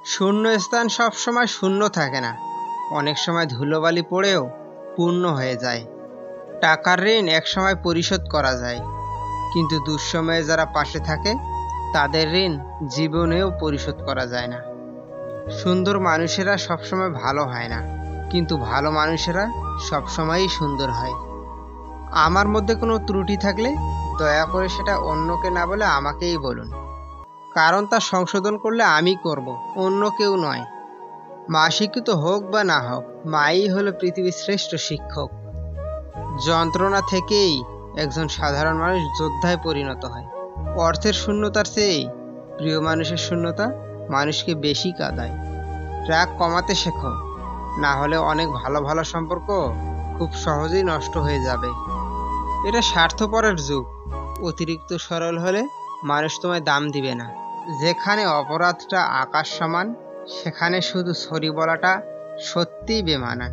শূন্য স্থান সব সময় শূন্য থাকে না, অনেক সময় ধুলোবালি পড়েও পূর্ণ হয়ে যায়। টাকার ঋণ একসময় পরিশোধ করা যায়, কিন্তু দুঃসময়ে যারা পাশে থাকে তাদের ঋণ জীবনেও পরিশোধ করা যায় না। সুন্দর মানুষেরা সবসময় ভালো হয় না, কিন্তু ভালো মানুষেরা সবসময়ই সুন্দর হয়। আমার মধ্যে কোনো ত্রুটি থাকলে দয়া করে সেটা অন্যকে না বলে আমাকেই বলুন, কারণ তা সংশোধন করলে আমি করব, অন্য কেউ নয়। মা শিক্ষিত হোক বা না হোক, মাই হলো পৃথিবীর শ্রেষ্ঠ শিক্ষক। যন্ত্রণা থেকেই একজন সাধারণ মানুষ যোদ্ধায় পরিণত হয়। অর্থের শূন্যতার চেয়ে প্রিয় মানুষের শূন্যতা মানুষকে বেশি কাঁদায়। রাগ কমাতে শেখো, না হলে অনেক ভালো ভালো সম্পর্ক খুব সহজেই নষ্ট হয়ে যাবে। এটা স্বার্থপরের যুগ, অতিরিক্ত সরল হলে মানুষ তোমায় দাম দিবে না। যেখানে অপরাধটা আকাশ সমান, সেখানে শুধু সরি বলাটা সত্যিই বেমানান।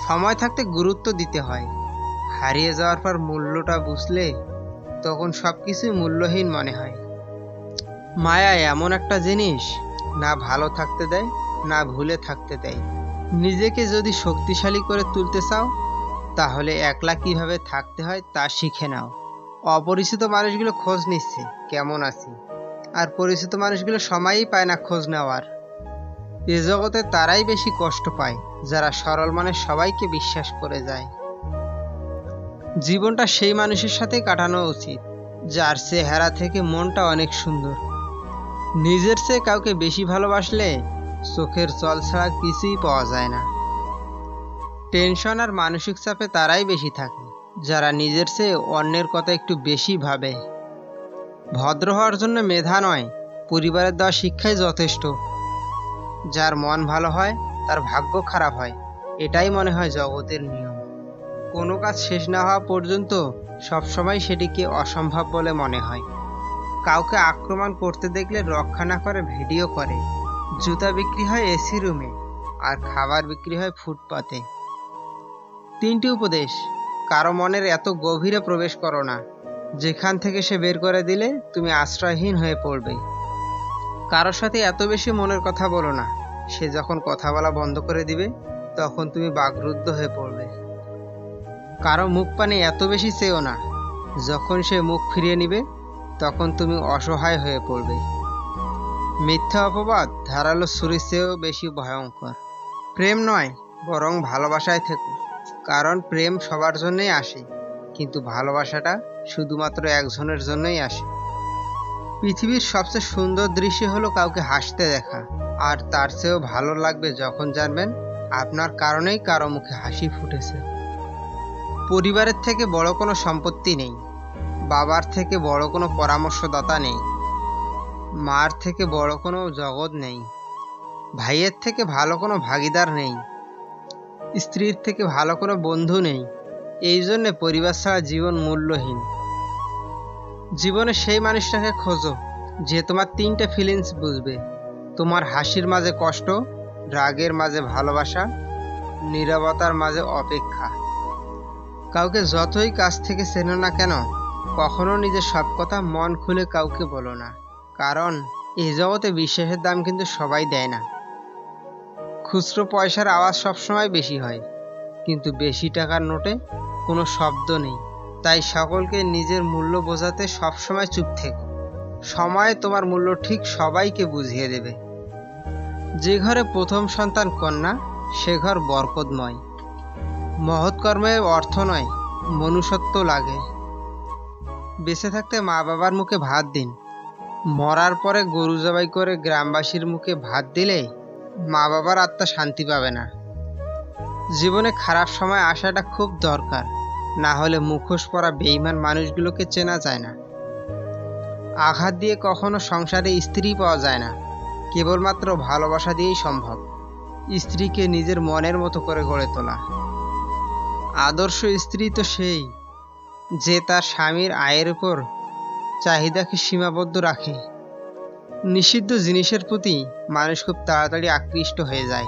সময় থাকতে গুরুত্ব দিতে হয়, হারিয়ে যাওয়ার পর মূল্যটা বুঝলে তখন সবকিছুই মূল্যহীন মনে হয়। মায়া এমন একটা জিনিস, না ভালো থাকতে দেয় না ভুলে থাকতে দেয়। নিজেকে যদি শক্তিশালী করে তুলতে চাও, তাহলে একলা কিভাবে থাকতে হয় তা শিখে নাও। অপরিচিত মানুষগুলো খোঁজ নিচ্ছে কেমন আছি, আর পরিচিত মানুষগুলো সময়ই পায় না খোঁজ নেওয়ার। এ জগতে তারাই বেশি কষ্ট পায় যারা সরল মনে সবাইকে বিশ্বাস করে যায়। জীবনটা সেই মানুষের সাথে কাটানো উচিত যার চেহারা থেকে মনটা অনেক সুন্দর। নিজের চেয়ে কাউকে বেশি ভালোবাসলে চোখের জল ছাড়া কিছুই পাওয়া যায় না। টেনশন আর মানসিক চাপে তারাই বেশি থাকে যারা নিজের চেয়ে অন্যের কথা একটু বেশি ভাবে। ভদ্র হওয়ার জন্য মেধা নয়, পরিবারের দেওয়া শিক্ষাই যথেষ্ট। যার মন ভালো হয় তার ভাগ্য খারাপ হয়, এটাই মনে হয় জগতের নিয়ম। কোনো কাজ শেষ না হওয়া পর্যন্ত সবসময় সেটিকে অসম্ভব বলে মনে হয়। কাউকে আক্রমণ করতে দেখলে রক্ষা না করে ভিডিও করে। জুতা বিক্রি হয় এসি রুমে, আর খাবার বিক্রি হয় ফুটপাতে। 3টি উপদেশ। কারো মনের এত গভীরে প্রবেশ করো না, যেখান থেকে সে বের করে দিলে তুমি আশ্রয়হীন হয়ে পড়বে। কারোর সাথে এত বেশি মনের কথা বলো না, সে যখন কথা বলা বন্ধ করে দিবে তখন তুমি বাকরুদ্ধ হয়ে পড়বে। কারো মুখ পানে এত বেশি চেও না, যখন সে মুখ ফিরিয়ে নিবে তখন তুমি অসহায় হয়ে পড়বে। মিথ্যা অপবাদ ধারালো ছুরির চেয়েও বেশি ভয়ঙ্কর। প্রেম নয়, বরং ভালোবাসায় থেকো, কারণ প্রেম সবার জন্যই আসে, কিন্তু ভালোবাসাটা শুধুমাত্র একজনের জন্যই আসে। পৃথিবীর সবচেয়ে সুন্দর দৃশ্য হলো কাউকে হাসতে দেখা, আর তার চেয়েও ভালো লাগবে যখন জানবেন আপনার কারণেই কারো মুখে হাসি ফুটেছে। পরিবারের থেকে বড় কোনো সম্পত্তি নেই, বাবার থেকে বড় কোনো পরামর্শদাতা নেই, মার থেকে বড় কোনো জগৎ নেই, ভাইয়ের থেকে ভালো কোনো ভাগিদার নেই, স্ত্রীর থেকে ভালো কোনো বন্ধু নেই। এই জন্যে পরিবার ছাড়া জীবন মূল্যহীন। জীবনে সেই মানুষটাকে খোঁজো যে তোমার 3টে ফিলিংস বুঝবে। তোমার হাসির মাঝে কষ্ট, রাগের মাঝে ভালোবাসা, নীরবতার মাঝে অপেক্ষা। কাউকে যতই কাছ থেকে চেনো না কেন, কখনো নিজের সব কথা মন খুলে কাউকে বলো না, কারণ এই জগতে বিশ্বাসের দাম কিন্তু সবাই দেয় না। খুচরো পয়সার আওয়াজ সবসময় বেশি হয়, কিন্তু বেশি টাকার নোটে কোনো শব্দ নেই। তাই সকলকে নিজের মূল্য বোঝাতে সবসময় চুপ থেকো। সময় তোমার মূল্য ঠিক সবাইকে বুঝিয়ে দেবে। যে ঘরে প্রথম সন্তান কন্যা, সে ঘর বরকতময়। মহৎ কর্মে অর্থ নয়, মনুষ্যত্ব লাগে। বেঁচে থাকতে মা বাবার মুখে ভাত দিন, মরার পরে গরু জবাই করে গ্রামবাসীর মুখে ভাত দিলে মা বাবার আত্মা শান্তি পাবে না। জীবনে খারাপ সময় আসাটা খুব দরকার, না হলে মুখোশ পরা বেঈমান মানুষগুলোকে চেনা যায় না। আঘাত দিয়ে কখনো সংসারে স্ত্রী পাওয়া যায় না, কেবলমাত্র ভালোবাসা দিয়েই সম্ভব। স্ত্রীকে নিজের মনের মতো করে গড়ে তোলা। আদর্শ স্ত্রী তো সেই যে তার স্বামীর আয়ের উপর চাহিদাকে সীমাবদ্ধ রাখে। নিষিদ্ধ জিনিসের প্রতি মানুষ খুব তাড়াতাড়ি আকৃষ্ট হয়ে যায়।